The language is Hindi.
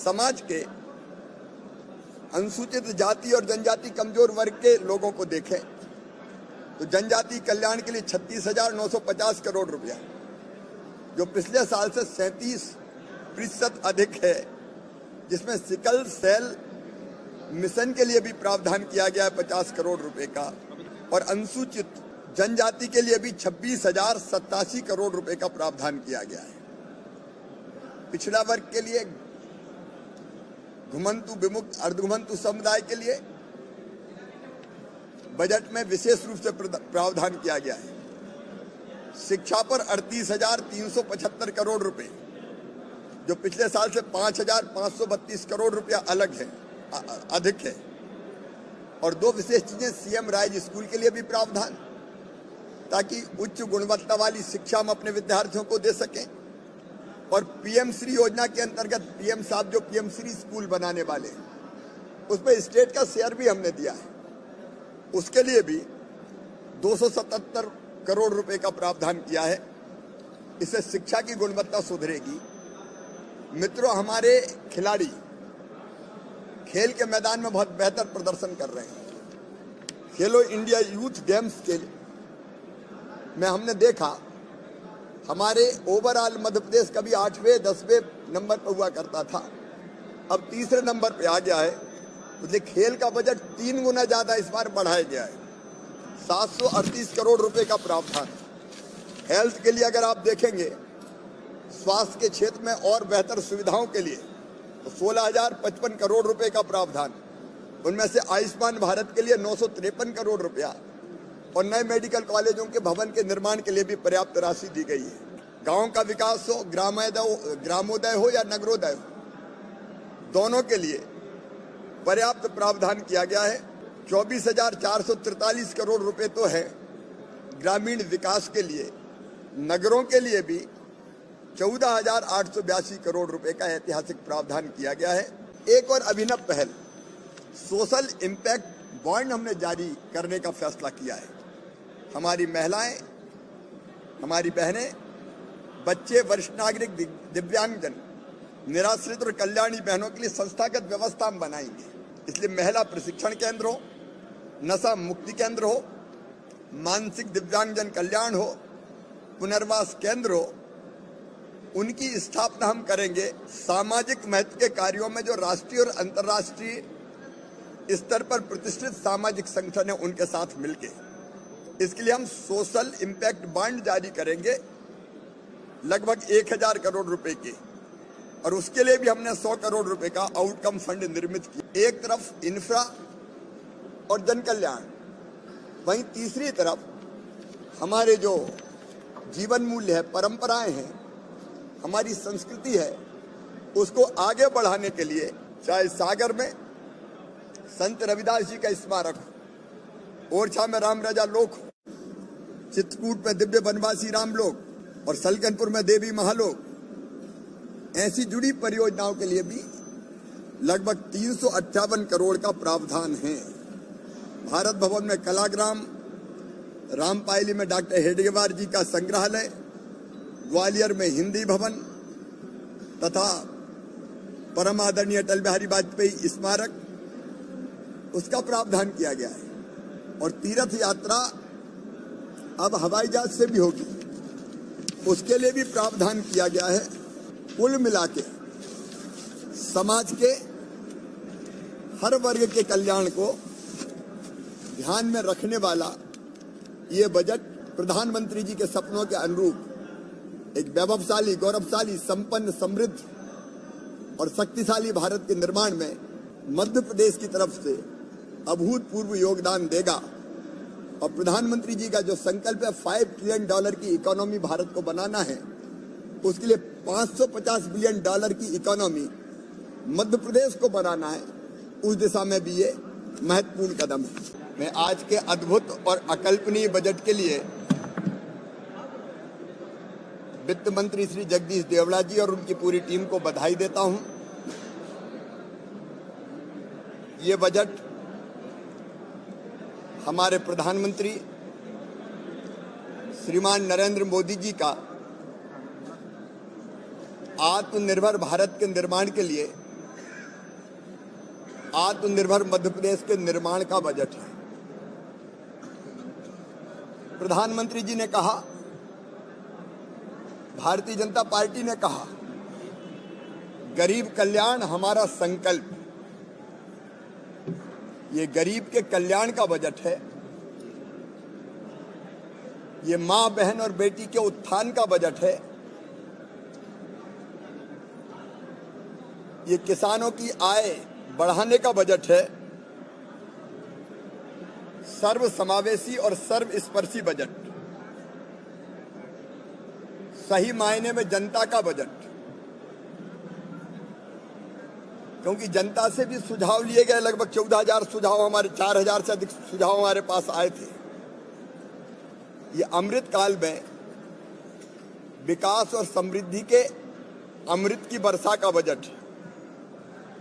समाज के अनुसूचित जाति और जनजाति कमजोर वर्ग के लोगों को देखें तो जनजाति कल्याण के लिए 36,950 करोड़ रुपया, जो पिछले साल से 37% अधिक है, जिसमें सिकल सेल मिशन के लिए भी प्रावधान किया गया है 50 करोड़ रुपए का, और अनुसूचित जनजाति के लिए भी 26,087 करोड़ रुपए का प्रावधान किया गया है। पिछड़ा वर्ग के लिए, घुमंतु विमुक्त अर्धघुमंतु समुदाय के लिए बजट में विशेष रूप से प्रावधान किया गया है। शिक्षा पर 38,375 करोड़ रुपए, जो पिछले साल से 5,532 करोड़ रुपया अधिक है। और दो विशेष चीजें, सीएम राइज स्कूल के लिए भी प्रावधान, ताकि उच्च गुणवत्ता वाली शिक्षा हम अपने विद्यार्थियों को दे सकें, और पीएम श्री योजना के अंतर्गत पीएम साहब जो पीएम श्री स्कूल बनाने वाले, उसमें स्टेट का शेयर भी हमने दिया है, उसके लिए भी 277 करोड़ रुपए का प्रावधान किया है। इससे शिक्षा की गुणवत्ता सुधरेगी। मित्रों, हमारे खिलाड़ी खेल के मैदान में बहुत बेहतर प्रदर्शन कर रहे हैं। खेलो इंडिया यूथ गेम्स के में हमने देखा, हमारे ओवरऑल मध्य प्रदेश कभी 8वें 10वें नंबर पर हुआ करता था, अब तीसरे नंबर पे आ गया है। इसलिए खेल का बजट 3 गुना ज्यादा इस बार बढ़ाया गया है। 738 करोड़ रुपए का प्रावधान। हेल्थ के लिए अगर आप देखेंगे, स्वास्थ्य के क्षेत्र में और बेहतर सुविधाओं के लिए तो 16,055 करोड़ रुपए का प्रावधान। उनमें से आयुष्मान भारत के लिए 953 करोड़ रुपया और नए मेडिकल कॉलेजों के भवन के निर्माण के लिए भी पर्याप्त राशि दी गई है। गांव का विकास हो, ग्रामोदय हो या नगरोदय हो, दोनों के लिए पर्याप्त प्रावधान किया गया है। 24,443 करोड़ रुपए तो है ग्रामीण विकास के लिए। नगरों के लिए भी 14,882 करोड़ रुपए का ऐतिहासिक प्रावधान किया गया है। एक और अभिनव पहल, सोशल इम्पैक्ट बॉन्ड हमने जारी करने का फैसला किया है। हमारी महिलाएं, हमारी बहनें, बच्चे, वरिष्ठ नागरिक, दिव्यांगजन, निराश्रित और कल्याणी बहनों के लिए संस्थागत व्यवस्था हम बनाएंगे। इसलिए महिला प्रशिक्षण केंद्र हो, नशा मुक्ति केंद्र हो, मानसिक दिव्यांगजन कल्याण हो, पुनर्वास केंद्र हो, उनकी स्थापना हम करेंगे। सामाजिक महत्व के कार्यों में जो राष्ट्रीय और अंतर्राष्ट्रीय स्तर पर प्रतिष्ठित सामाजिक संगठन है, उनके साथ मिलकर इसके लिए हम सोशल इम्पैक्ट बॉन्ड जारी करेंगे लगभग 1,000 करोड़ रुपए के, और उसके लिए भी हमने 100 करोड़ रुपए का आउटकम फंड निर्मित किया। एक तरफ इंफ्रा और जन कल्याण, वहीं तीसरी तरफ हमारे जो जीवन मूल्य है, परंपराएं हैं, हमारी संस्कृति है, उसको आगे बढ़ाने के लिए चाहे सागर में संत रविदास जी का स्मारक, ओरछा में राम राजा लोक, चित्रकूट में दिव्य वनवासी रामलोक और सलकनपुर में देवी महालोक, ऐसी जुड़ी परियोजनाओं के लिए भी लगभग 358 करोड़ का प्रावधान है। भारत भवन में कलाग्राम, रामपायली में डॉक्टर हेडगेवार जी का संग्रहालय, ग्वालियर में हिंदी भवन तथा परम आदरणीय अटल बिहारी वाजपेयी स्मारक, उसका प्रावधान किया गया है। और तीर्थ यात्रा अब हवाई जहाज से भी होगी, उसके लिए भी प्रावधान किया गया है। कुल मिला के समाज के हर वर्ग के कल्याण को ध्यान में रखने वाला ये बजट प्रधानमंत्री जी के सपनों के अनुरूप एक वैभवशाली, गौरवशाली, संपन्न, समृद्ध और शक्तिशाली भारत के निर्माण में मध्य प्रदेश की तरफ से अभूतपूर्व योगदान देगा। और प्रधानमंत्री जी का जो संकल्प है $5 ट्रिलियन की इकोनॉमी भारत को बनाना है, उसके लिए $550 बिलियन की इकोनॉमी मध्य प्रदेश को बनाना है, उस दिशा में भी ये महत्वपूर्ण कदम है। मैं आज के अद्भुत और अकल्पनीय बजट के लिए वित्त मंत्री श्री जगदीश देवड़ा जी और उनकी पूरी टीम को बधाई देता हूं। ये बजट हमारे प्रधानमंत्री श्रीमान नरेंद्र मोदी जी का आत्मनिर्भर भारत के निर्माण के लिए आत्मनिर्भर मध्य प्रदेश के निर्माण का बजट है। प्रधानमंत्री जी ने कहा, भारतीय जनता पार्टी ने कहा, गरीब कल्याण हमारा संकल्प। ये गरीब के कल्याण का बजट है। ये मां, बहन और बेटी के उत्थान का बजट है। ये किसानों की आय बढ़ाने का बजट है। सर्वसमावेशी और सर्वस्पर्शी बजट, सही मायने में जनता का बजट। क्योंकि जनता से भी सुझाव लिए गए, लगभग 14,000 सुझाव, हमारे 4,000 से अधिक सुझाव हमारे पास आए थे। ये अमृत काल में विकास और समृद्धि के अमृत की वर्षा का बजट है।